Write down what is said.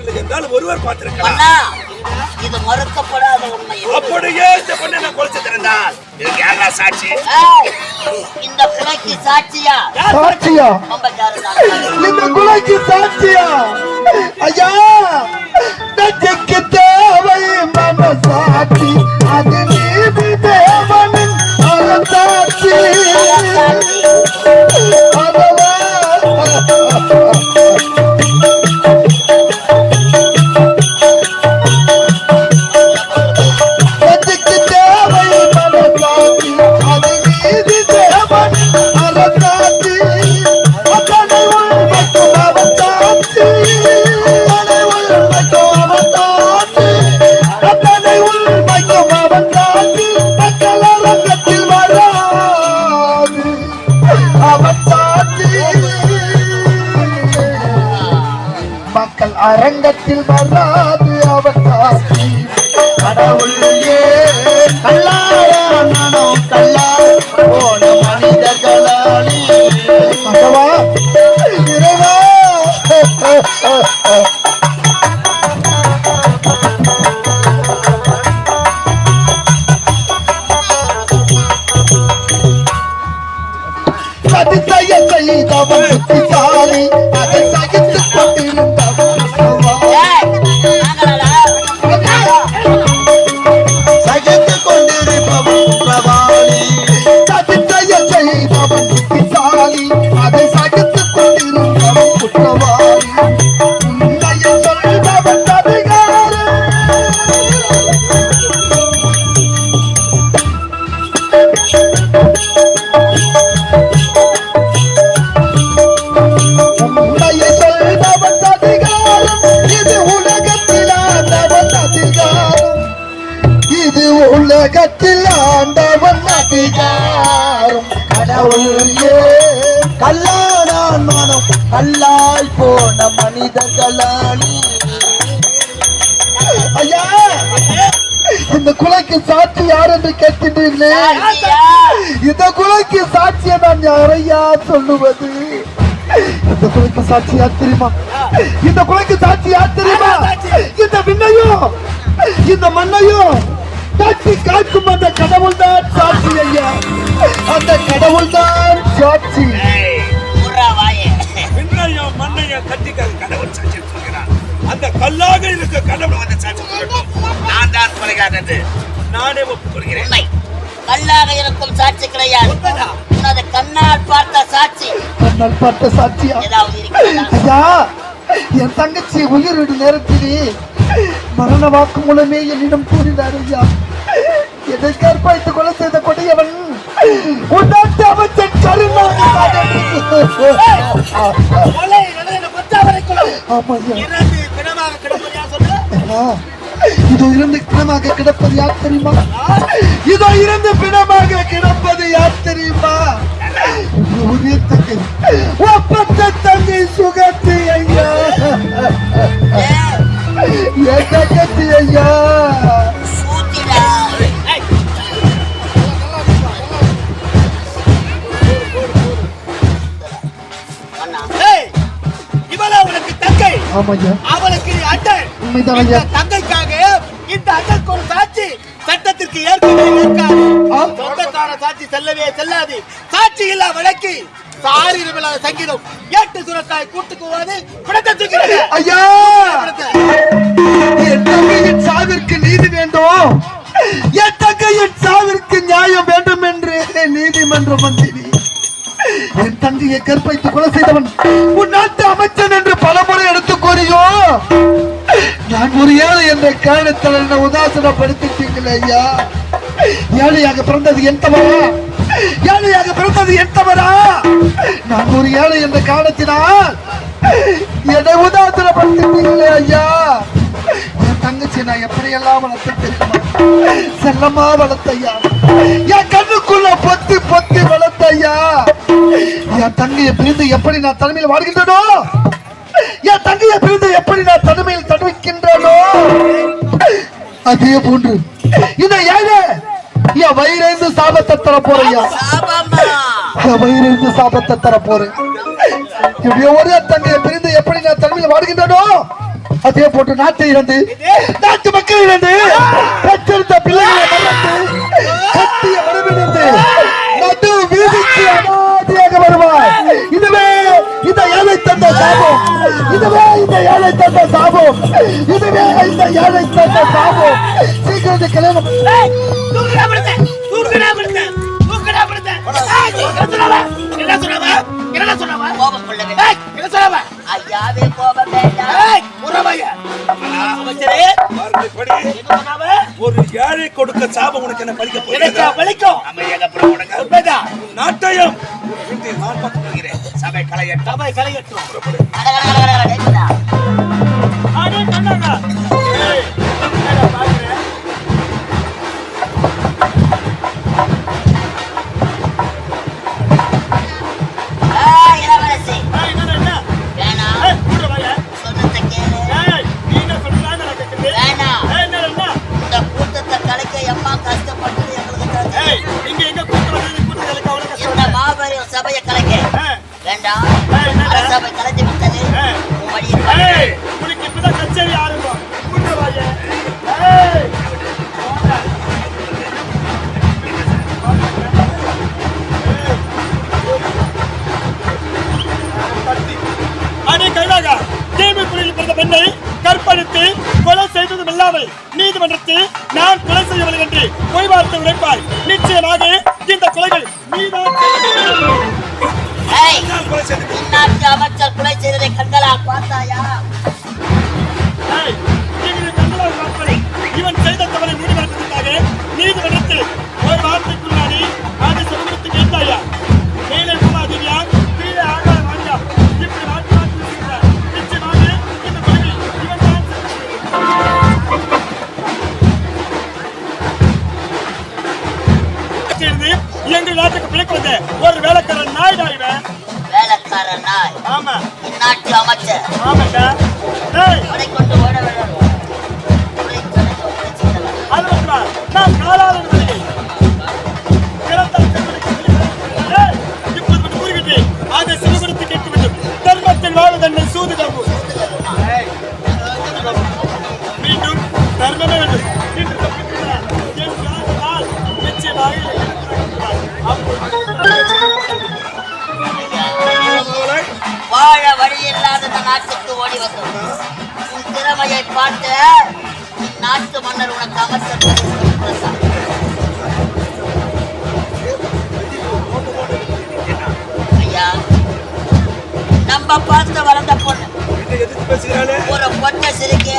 பார்க்கவில்லை என்றால் ஒருவர் பார்த்திருக்கலாம். இது மறுக்கப்படாத உண்மை. அப்படியே இந்த பொண்ணை நான் கொலைச்சு திறந்தால் இதுக்கு யாரா சாட்சி? இந்த கொலைக்கு சாட்சியா? சாட்சியா? இந்த கொலைக்கு சாட்சியா? ஐயா, நெஞ்சுக்கு தேவை மனசாட்சி, அது நீதி தேவனின் சாட்சி. அரங்கத்தில் வராது அவன் சாட்சி. கடவுள் கல்லாரோ கல்லா போன மனிதர்களாளி இறைவா. அது செய்தவன் புத்திசாலி, அதை சகித்துக் கொண்டிருந்தவன் அதை சகித்துக் கொண்டிருந்தவன் குற்றவாளி. உண்மையை சொல்பவன் அதிகாரி. உண்மையை சொல்பவன் அதிகாரம். இது உலகத்தில் ஆண்டவன் அதிகாரம். இது உலகத்தில் ஆண்டவன் அதிகாரம். கடவுளே கல்லாடான் மனம் கல்லால் போன மனிதர்களாளி. ஐயா, இந்த கொலைக்கு சாட்சி யார் என்று கேட்கின்றீர்களே? இந்த கொலைக்கு சாட்சியை நான் யாரையா சொல்லுவது? இந்த கொலைக்கு சாட்சி யார் தெரியுமா? இந்த கொலைக்கு சாட்சி யார் தெரியுமா? இந்த விண்ணையும் இந்த மண்ணையும் சாட்சி காக்கும் அந்த கடவுள் தான் சாட்சி. ஐயா, அந்த கடவுள் தான் சாட்சி. விண்ணையும் மண்ணையும் கட்டிக்காது கடவுள் சாட்சி சொல்கிறார். அந்த கல்லாக இருக்க கடவுள் வந்து சாட்சி சொல்லட்டும். நான் தான் கொலைகாரன் என்று நானே ஒப்புக்கொள்கிறேன். கல்லாக இருக்கும் சாட்சி கிடையாது. அது கண்ணால் பார்த்த சாட்சி. கண்ணால் பார்த்த சாட்சியா? ஐயா, என் தங்கச்சி உயிரிடு நேரத்திலே மரண வாக்கு மூலமே என்னிடம் கூறினார். ஐயா, எதை கற்பாய்த்து கொலை செய்த கொடியவன் உன்னாட்டு அமைச்சன் கருணாநிதி. இதோ இருந்து பிணமாக கிடப்பது யார் தெரியுமா? இதோ இருந்து பிணமாக கிடப்பது யார் தெரியுமா? ஒப்பற்ற தங்கை சுகத்தி. ஐயா, என் தங்கச்சி. ஐயா, அவளுக்கு அண்ணன். தங்கைக்காக இந்த அண்ணனுக்கு ஒரு சாட்சி சட்டத்திற்கு ஏற்கான சாட்சி செல்லவே செல்லாது. சாட்சி இல்லா வழக்கு சாரியில்லாத சங்கீதம் ஏட்டு சுரக்காய் கூட்டுக்குவாது பிணத்தை தூக்கிறது. ஐயா, என் தங்கையின் சாவிற்கு நீதி வேண்டும், என் தங்கையின் சாவிற்கு நியாயம் வேண்டும் என்று நீதிமன்ற மந்திரி என் தங்கையை கற்பழித்து கொலை செய்தவன் உன் நாட்டு அமைச்சன் என்று பலமுறை எடுத்து கூறியோ. நான் ஒரு ஏழை என்ற காரணத்தில் என்ன உதாசனப்படுத்திட்டீங்களே. ஐயா, ஏழையாக பிறந்தது என் தவறா? ஏழையாக பிறந்தது என் தவறா? நான் ஒரு ஏழை என்ற காரணத்தினால் என்னை உதாசனப்படுத்திட்டீங்களே. ஐயா, என் தங்கச்சி நான் எப்படியெல்லாம் வளர்த்து தெரியுமா? செல்லமா வளர்த்தையா, என் கண்ணுக்குள்ள பொத்தி பொத்தி வளர்த்தையா. என் தங்கையை பிரிந்து எப்படி நான் தனிமையில் வாழ்கின்றனோ, என் தங்கையை பிரிந்து எப்படி நான் தனிமையில் தடுக்கின்றனோ, அதே போன்று இந்த ஏழை என் வயிறிந்து சாபத்தை தர போறையா. என் வயிறிந்து சாபத்தை தர போறேன். ஒரே தங்கையை பிரிந்து எப்படி நான் தனிமையில் வாழ்கின்றனோ, அதே போட்டு நாட்டை இழந்து நாட்டு மக்கள் இழந்து பெற்றெடுத்த பிள்ளைகளை மறந்து கட்டிய மரபிலிருந்து நடு வீதிக்கு அனாதையாக வருவார். இதுவே இந்த ஏழை தந்த சாபம், இதுவே இந்த ஏழை தந்த சாபம், இதுவே இந்த ஏழை தந்த சாபம். சீக்கிரம் கிளம்ப. ஐயாவே கோபம் வேண்டாம். ஒரு ஏழை கொடுக்க சாபம் உனக்கு என்ன பலிக்க பலிக்கும். நாட்டையும் நான் பார்த்து போகிறேன். சபை கலையட்டும். இளவரசி வேணாம், சொன்னதை கேளு. வேணாம், இந்த கூட்டத்தை கலைக்க எம்மா கஷ்டப்பட்டு எங்களுக்கு இந்த மாபெரும் சபையை கலைக்க வேண்டாம். சபை கலைஞ்சு விட்டது. பெண்ணை கற்பழித்து கொலை செய்ததும் இல்லாமல் நீதிமன்றத்தில் நான் கொலை செய்யவில்லை என்று பொய் வார்த்தை உரைப்பாய். நிச்சயமாக இந்த கொலைகள் அமைச்சர் கொலை செய்ததை கண்களால் பார்த்தாயா? இவன் செய்த தவறை மூடிமறைப்பதற்காக நீதிமன்றத்தில் ஒரு வார்த்தைக்குள்ளாடி அதை சமூகத்து கேட்டாயா? மேலே பூமாதேவியா, கீழே ஆகாய வாங்கியா, இப்படி மாற்றி மாற்றி இருக்கிறார். நிச்சயமாக இந்த கொலையை இவன் தான் செய்தது. எங்கள் நாட்டுக்கு பிழைக்க வந்த ஒரு வேலைக்காரன் நாய் இவன். வேலைக்காரன் நாய்? ஆமா. இந்நாட்டு அமைச்சர்? ஆமாண்டா. கொலை கொண்டு ஓட வேண்டும். நான் காலாளன் இப்போது கூறுகிட்டு அதை சிறுபடுத்தி கேட்க வேண்டும். தர்மத்தில் வாழ்வதென்னை சூது தம்பு. மீண்டும் தர்மமே வேண்டும். வாழ வழி இல்லாத இந்த நாட்டுக்கு ஓடி வந்தோம். உன் திறமையை பார்த்து நாட்டு மன்னர் உனக்கு அமைச்சர் ஐயா, நம்ம பார்த்து வளர்ந்த பொண்ணு ஒரு பொண்ணை சிரிக்க